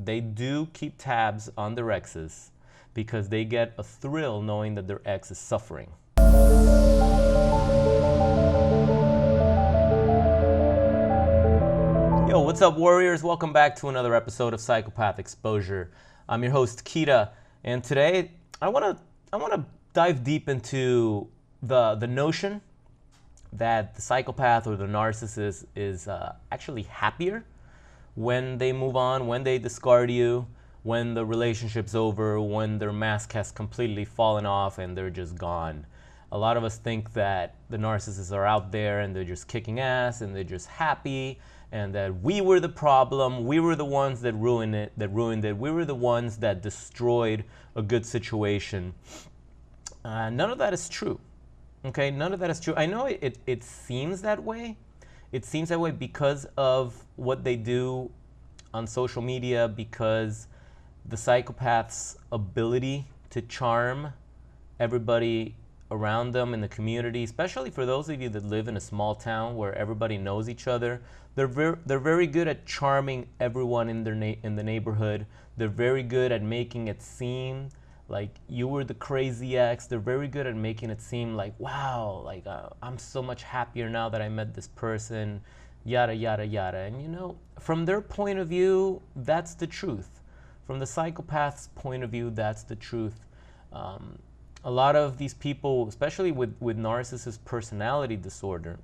they do keep tabs on their exes because they get a thrill knowing that their ex is suffering. Yo, what's up, warriors? Welcome back to another episode of Psychopath Exposure. I'm your host, Kita, and today I want to dive deep into the notion that the psychopath or the narcissist is actually happier when they move on, when they discard you, when the relationship's over, when their mask has completely fallen off and they're just gone. A lot of us think that the narcissists are out there and they're just kicking ass and they're just happy, and that we were the problem, we were the ones that ruined it, we were the ones that destroyed a good situation. None of that is true. Okay, none of that is true. I know it seems that way. It seems that way because of what they do on social media, because the psychopath's ability to charm everybody around them in the community, especially for those of you that live in a small town where everybody knows each other. They're very good at charming everyone in the neighborhood. They're very good at making it seem like you were the crazy ex. They're very good at making it seem like, wow, like I'm so much happier now that I met this person, yada, yada, yada. And you know, from their point of view, that's the truth. From the psychopath's point of view, that's the truth. A lot of these people, especially with narcissist personality disorder,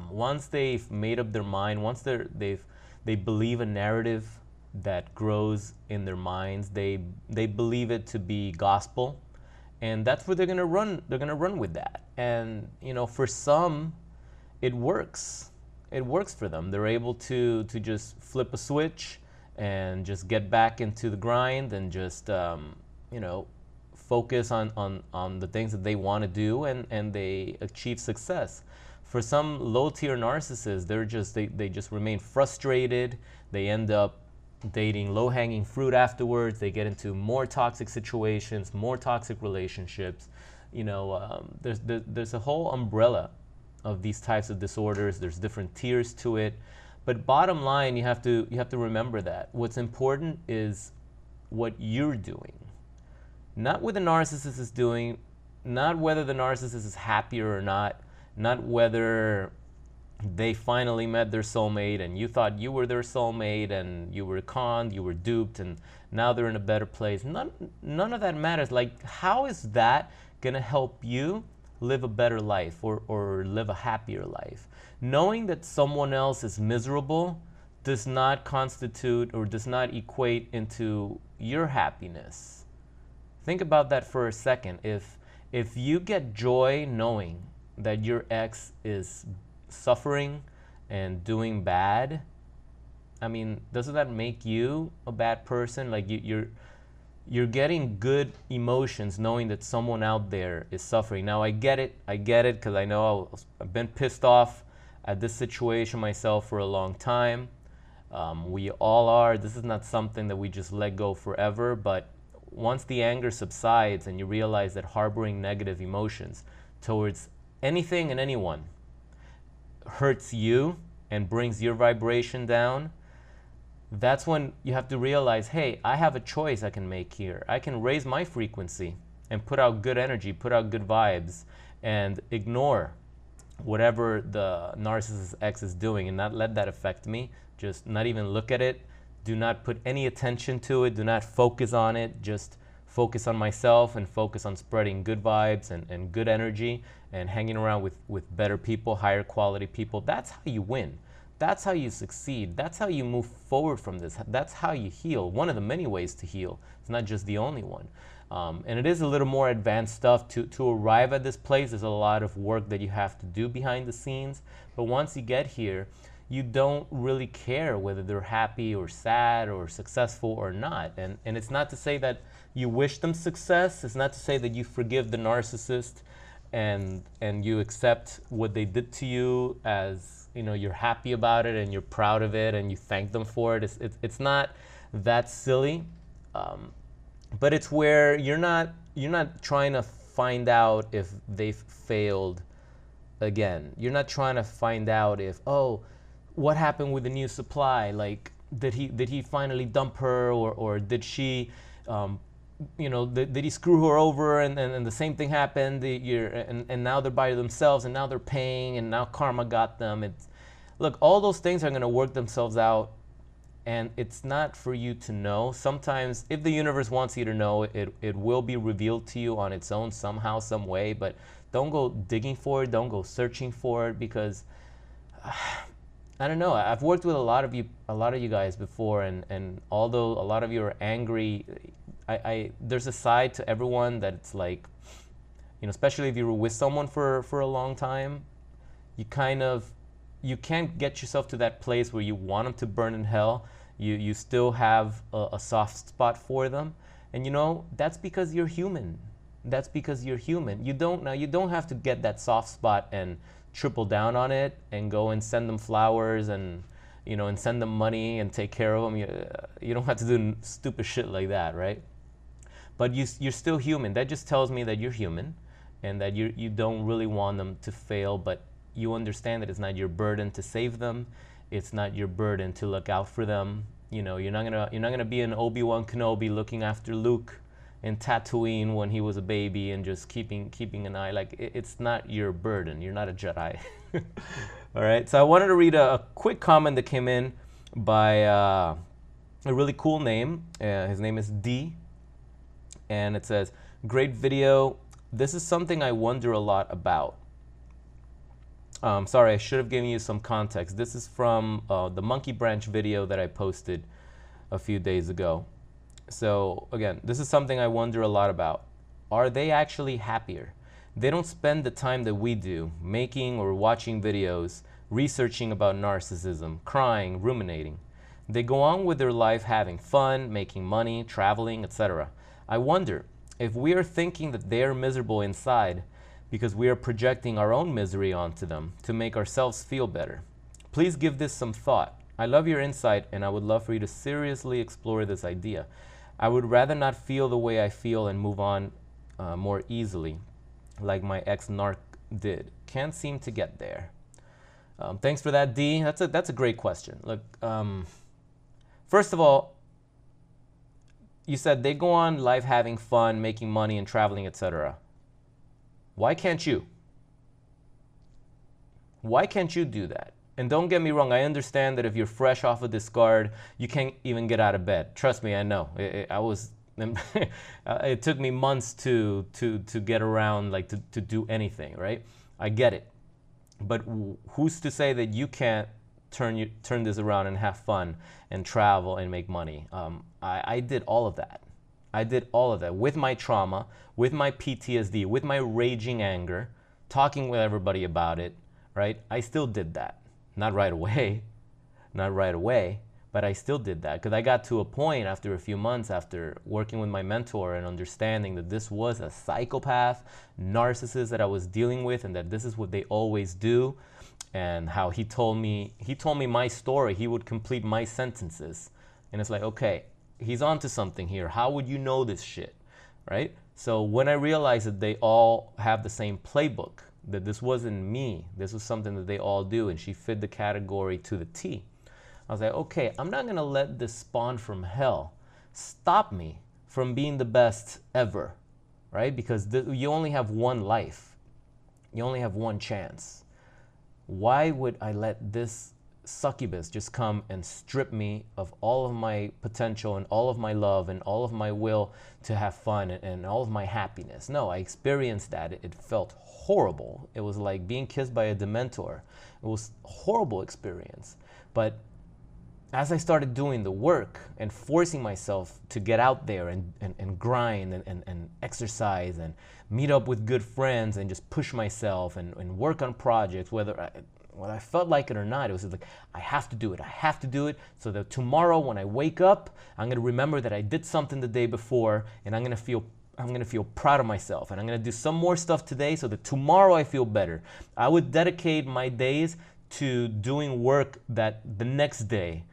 once they've made up their mind, once they believe a narrative that grows in their minds, they believe it to be gospel, and that's where they're gonna run. They're gonna run with that, and you know, for some, it works. It works for them. They're able to just flip a switch and just get back into the grind and just you know, focus on the things that they want to do, and they achieve success. For some low-tier narcissists, they just remain frustrated. They end up dating low-hanging fruit afterwards. They get into more toxic situations, more toxic relationships. You know, there's a whole umbrella of these types of disorders. There's different tiers to it, but bottom line, you have to remember that what's important is what you're doing, not what the narcissist is doing, not whether the narcissist is happier or not whether they finally met their soulmate and you thought you were their soulmate and you were conned, you were duped, and now they're in a better place. None of that matters. Like, how is that gonna help you live a better life or live a happier life? Knowing that someone else is miserable does not constitute or does not equate into your happiness. Think about that for a second. If you get joy knowing that your ex is suffering and doing bad, I mean, doesn't that make you a bad person? Like you're getting good emotions knowing that someone out there is suffering. Now I get it because I know I've been pissed off at this situation myself for a long time. We all are. This is not something that we just let go forever, but once the anger subsides and you realize that harboring negative emotions towards anything and anyone hurts you and brings your vibration down, that's when you have to realize, hey, I have a choice I can make here. I can raise my frequency and put out good energy, put out good vibes, and ignore whatever the narcissist ex is doing and not let that affect me. Just not even look at it. Do not put any attention to it. Do not focus on it. Just focus on myself and focus on spreading good vibes and good energy and hanging around with better people, higher quality people. That's how you win. That's how you succeed. That's how you move forward from this. That's how you heal. One of the many ways to heal. It's not just the only one. And it is a little more advanced stuff. To arrive at this place, there's a lot of work that you have to do behind the scenes. But once you get here, you don't really care whether they're happy or sad or successful or not. And it's not to say that you wish them success. It's not to say that you forgive the narcissist and you accept what they did to you, as you know, you're happy about it and you're proud of it and you thank them for it. It's not that silly, but it's where you're not trying to find out if they've failed again. You're not trying to find out if, oh, what happened with the new supply? Like, did he finally dump her, or did she, did he screw her over, and the same thing happened, and now they're by themselves, and now they're paying, and now karma got them. Look, all those things are going to work themselves out, and it's not for you to know. Sometimes, if the universe wants you to know, it will be revealed to you on its own somehow, some way, but don't go digging for it, don't go searching for it, because I don't know. I've worked with a lot of you guys before, and although a lot of you are angry, there's a side to everyone that it's like, especially if you were with someone for a long time, you can't get yourself to that place where you want them to burn in hell. You still have a soft spot for them, and that's because you're human. That's because you're human. You don't have to get that soft spot and triple down on it and go and send them flowers and and send them money and take care of them. You don't have to do stupid shit like that, right? But you're still human. That just tells me that you're human, and that you don't really want them to fail, but you understand that it's not your burden to save them. It's not your burden to look out for them. You're not gonna be an Obi-Wan Kenobi looking after Luke in Tatooine when he was a baby and just keeping an eye. Like, it's not your burden. You're not a Jedi. All right. So I wanted to read a quick comment that came in by a really cool name. His name is D, and it says, "Great video. This is something I wonder a lot about." Sorry, I should have given you some context. This is from the Monkey Branch video that I posted a few days ago. So again, this is something I wonder a lot about. Are they actually happier? They don't spend the time that we do making or watching videos, researching about narcissism, crying, ruminating. They go on with their life having fun, making money, traveling, etc. I wonder if we are thinking that they are miserable inside because we are projecting our own misery onto them to make ourselves feel better. Please give this some thought. I love your insight, and I would love for you to seriously explore this idea. I would rather not feel the way I feel and move on more easily, like my ex-narc did. Can't seem to get there. Thanks for that, D. That's a great question. Look, first of all, you said they go on life having fun, making money, and traveling, etc. Why can't you? Why can't you do that? And don't get me wrong, I understand that if you're fresh off a discard, you can't even get out of bed. Trust me, I know. It took me months to get around, like to do anything, right? I get it. But who's to say that you can't turn this around and have fun and travel and make money? I did all of that. I did all of that with my trauma, with my PTSD, with my raging anger, talking with everybody about it, right? I still did that. Not right away, but I still did that because I got to a point after a few months, after working with my mentor and understanding that this was a psychopath, narcissist that I was dealing with, and that this is what they always do, and how he told me my story. He would complete my sentences, and it's like, okay, he's onto something here. How would you know this shit, right? So when I realized that they all have the same playbook, that this wasn't me, this was something that they all do, and she fit the category to the T, I was like, okay, I'm not gonna let this spawn from hell stop me from being the best ever, right? Because you only have one life. You only have one chance. Why would I let this succubus just come and strip me of all of my potential and all of my love and all of my will to have fun and all of my happiness? No, I experienced that. It felt horrible. It was like being kissed by a dementor. It was a horrible experience. But as I started doing the work and forcing myself to get out there and grind and exercise and meet up with good friends and just push myself and work on projects, whether I felt like it or not, it was like, I have to do it, so that tomorrow when I wake up, I'm gonna remember that I did something the day before, and I'm gonna feel proud of myself, and I'm gonna do some more stuff today so that tomorrow I feel better. I would dedicate my days to doing work that the next day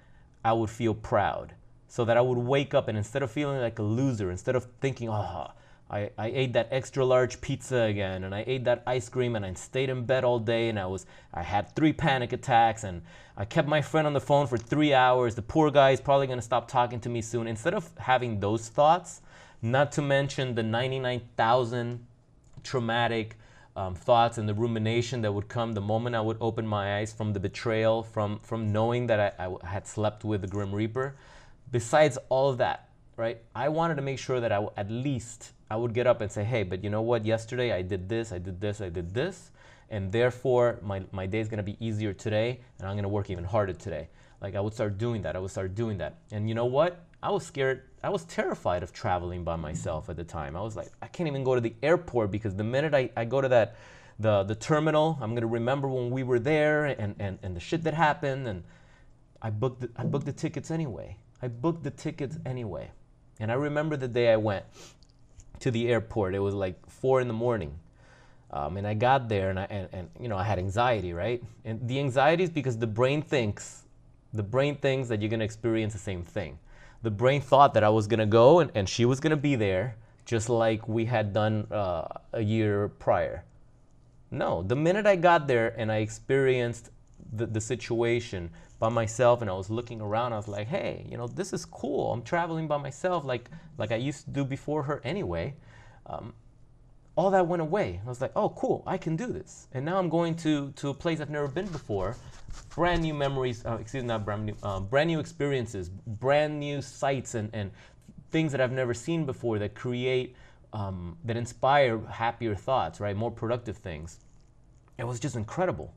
I would feel proud, so that I would wake up and instead of feeling like a loser, instead of thinking, oh, I ate that extra large pizza again, and I ate that ice cream, and I stayed in bed all day, and I had 3 panic attacks, and I kept my friend on the phone for 3 hours. The poor guy is probably going to stop talking to me soon. Instead of having those thoughts, not to mention the 99,000 traumatic thoughts and the rumination that would come the moment I would open my eyes from the betrayal, from knowing that I had slept with the Grim Reaper. Besides all of that, right? I wanted to make sure that at least I would get up and say, hey, but you know what? Yesterday I did this, I did this, I did this, and therefore my day is going to be easier today, and I'm going to work even harder today. Like I would start doing that. And you know what? I was scared. I was terrified of traveling by myself at the time. I was like, I can't even go to the airport because the minute I go to the terminal, I'm going to remember when we were there and the shit that happened. And I booked the tickets anyway. And I remember the day I went to the airport. It was like 4 a.m. And I got there and you know, I had anxiety, right? And the anxiety is because the brain thinks that you're going to experience the same thing. The brain thought that I was going to go and she was going to be there just like we had done a year prior. No, the minute I got there and I experienced the situation by myself and I was looking around, I was like, hey, you know, this is cool. I'm traveling by myself like I used to do before her anyway. All that went away. I was like, oh, cool, I can do this. And now I'm going to a place I've never been before. Brand new memories, brand new experiences, brand new sights and things that I've never seen before that create, that inspire happier thoughts, right? More productive things. It was just incredible.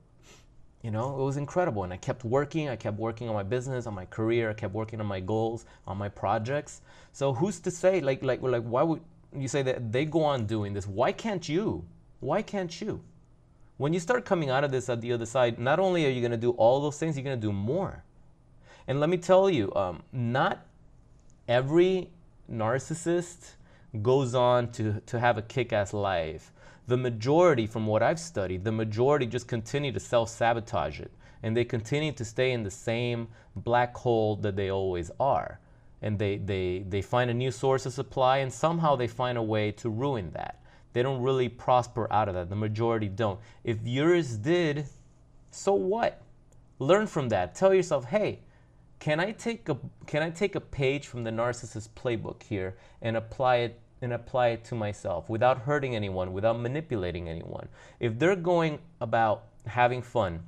You know, it was incredible. And I kept working on my business, on my career, I kept working on my goals, on my projects. So who's to say, like why would you say that they go on doing this? Why can't you? Why can't you? When you start coming out of this at the other side, not only are you going to do all those things, you're going to do more. And let me tell you, not every narcissist goes on to have a kick-ass life. The majority, from what I've studied, the majority just continue to self-sabotage it. And they continue to stay in the same black hole that they always are. And they find a new source of supply, and somehow they find a way to ruin that. They don't really prosper out of that. The majority don't. If yours did, so what? Learn from that. Tell yourself, hey, can I take a page from the narcissist playbook here and apply it to myself without hurting anyone, without manipulating anyone? If they're going about having fun,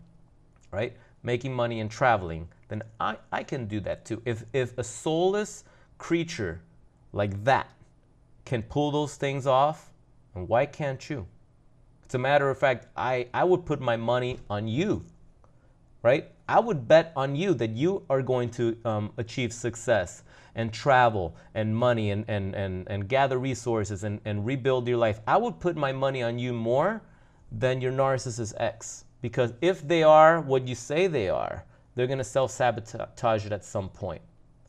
right, making money and traveling, then I can do that too. If a soulless creature like that can pull those things off, and why can't you? As a matter of fact, I would put my money on you, right? I would bet on you that you are going to achieve success and travel and money and gather resources and rebuild your life. I would put my money on you more than your narcissist ex. Because if they are what you say they are, they're going to self-sabotage it at some point.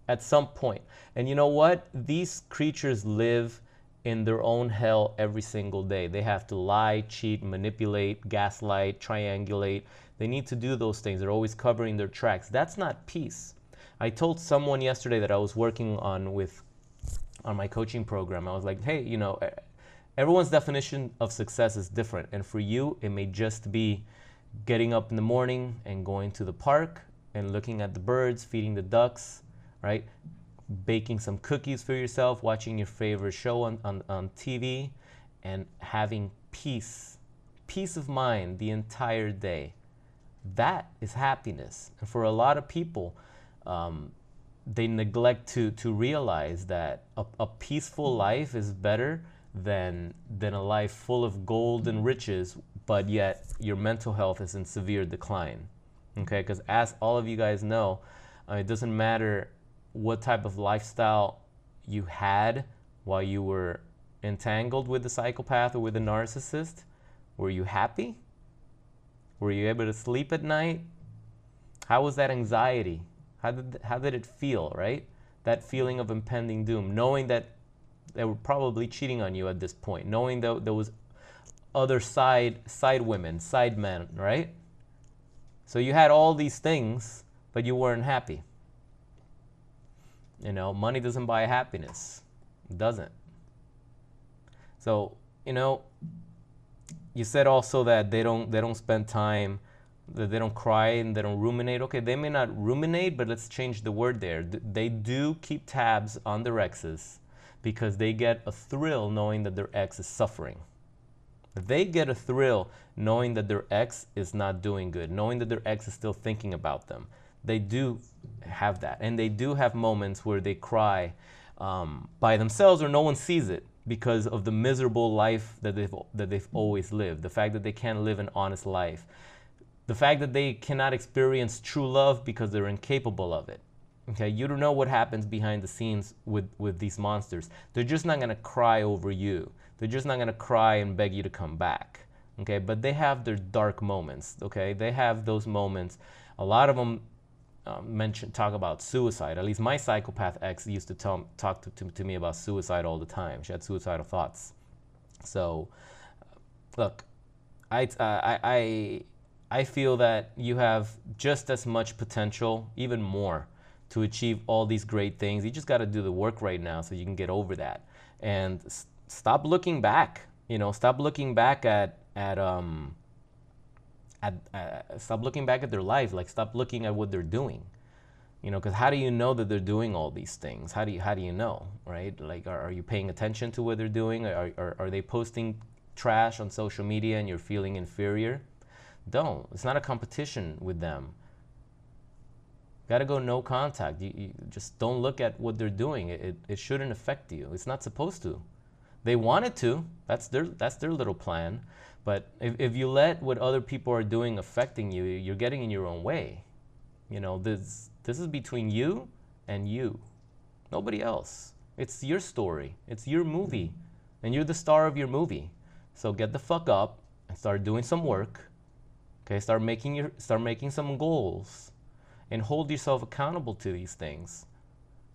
At some point. And you know what? These creatures live in their own hell every single day. They have to lie, cheat, manipulate, gaslight, triangulate. They need to do those things. They're always covering their tracks. That's not peace. I told someone yesterday that I was working on my coaching program. I was like, hey, you know, everyone's definition of success is different. And for you, it may just be getting up in the morning and going to the park and looking at the birds, feeding the ducks, right? Baking some cookies for yourself, watching your favorite show on TV, and having peace of mind the entire day. That is happiness. And for a lot of people, they neglect to realize that a peaceful life is better than a life full of gold and riches, but yet your mental health is in severe decline. Okay, because as all of you guys know, it doesn't matter what type of lifestyle you had while you were entangled with the psychopath or with the narcissist. Were you happy? Were you able to sleep at night? How was that anxiety? How did it feel, right? That feeling of impending doom, knowing that they were probably cheating on you at this point, knowing that there was other side women, side men, right? So you had all these things, but you weren't happy. You know, money doesn't buy happiness. It doesn't. So, you said also that they don't spend time, that they don't cry and they don't ruminate. Okay, they may not ruminate, but let's change the word there. They do keep tabs on their exes because they get a thrill knowing that their ex is suffering. They get a thrill knowing that their ex is not doing good, knowing that their ex is still thinking about them. They do have that. And they do have moments where they cry by themselves or no one sees it because of the miserable life that they've always lived. The fact that they can't live an honest life. The fact that they cannot experience true love because they're incapable of it. Okay, you don't know what happens behind the scenes with these monsters. They're just not gonna cry over you. They're just not gonna cry and beg you to come back. Okay, but they have their dark moments. Okay, they have those moments. A lot of them talk about suicide. At least my psychopath ex used to talk to me about suicide all the time. She had suicidal thoughts. So, look, I feel that you have just as much potential, even more, to achieve all these great things. You just got to do the work right now so you can get over that. And stop looking back. Stop looking back stop looking back at their life. Like, stop looking at what they're doing. Because how do you know that they're doing all these things? How do you know, right? Like, are you paying attention to what they're doing? Are they posting trash on social media and you're feeling inferior? Don't. It's not a competition with them. Gotta go no contact. You just don't look at what they're doing. It shouldn't affect you. It's not supposed to. They want it to. That's their little plan. But if you let what other people are doing affecting you, you're getting in your own way. This is between you and you. Nobody else. It's your story. It's your movie. And you're the star of your movie. So get the fuck up and start doing some work. Okay, start making some goals and hold yourself accountable to these things.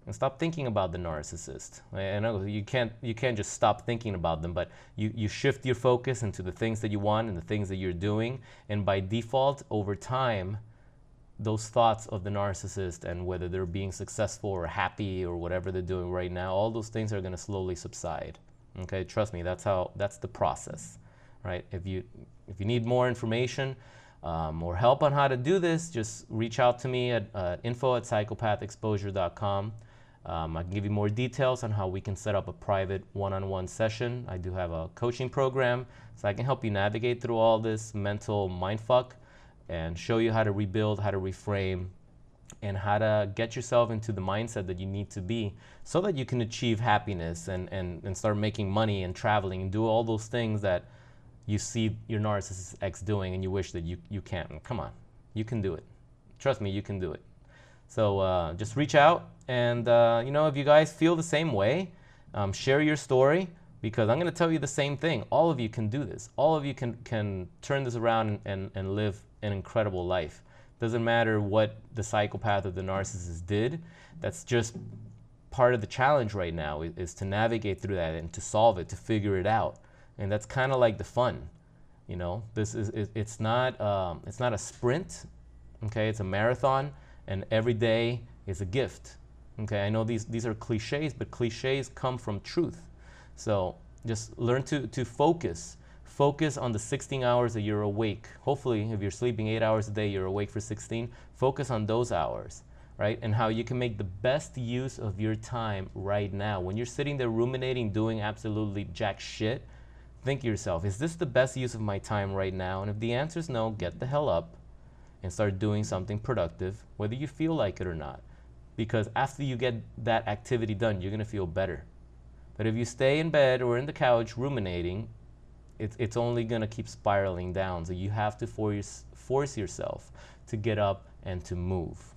And stop thinking about the narcissist. I know you can't just stop thinking about them, but you shift your focus into the things that you want and the things that you're doing, and by default, over time, those thoughts of the narcissist and whether they're being successful or happy or whatever they're doing right now, all those things are going to slowly subside. Okay, trust me, that's the process, right? If you need more information or help on how to do this, just reach out to me at info@psychopathexposure.com. I can give you more details on how we can set up a private one-on-one session. I do have a coaching program, so I can help you navigate through all this mental mindfuck and show you how to rebuild, how to reframe, and how to get yourself into the mindset that you need to be so that you can achieve happiness and start making money and traveling and do all those things that you see your narcissist ex doing and you wish that you can't. Come on, you can do it. Trust me, you can do it. So just reach out, and if you guys feel the same way, share your story, because I'm going to tell you the same thing. All of you can do this. All of you can turn this around and live an incredible life. Doesn't matter what the psychopath or the narcissist did. That's just part of the challenge right now, is to navigate through that and to solve it, to figure it out. And that's kind of like the fun. It's not a sprint. Okay, it's a marathon, and every day is a gift. Okay, I know these are cliches, but cliches come from truth. So just learn to focus. Focus on the 16 hours that you're awake. Hopefully, if you're sleeping 8 hours a day, you're awake for 16. Focus on those hours, right? And how you can make the best use of your time right now. When you're sitting there ruminating, doing absolutely jack shit, think to yourself, is this the best use of my time right now? And if the answer is no, get the hell up and start doing something productive, whether you feel like it or not. Because after you get that activity done, you're going to feel better. But if you stay in bed or in the couch ruminating, it's only going to keep spiraling down. So you have to force yourself to get up and to move.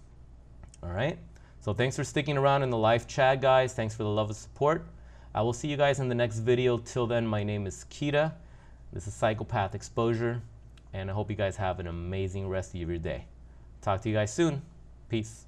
All right? So thanks for sticking around in the live chat, guys. Thanks for the love and support. I will see you guys in the next video. Till then, my name is Kita. This is Psychopath Exposure. And I hope you guys have an amazing rest of your day. Talk to you guys soon. Peace.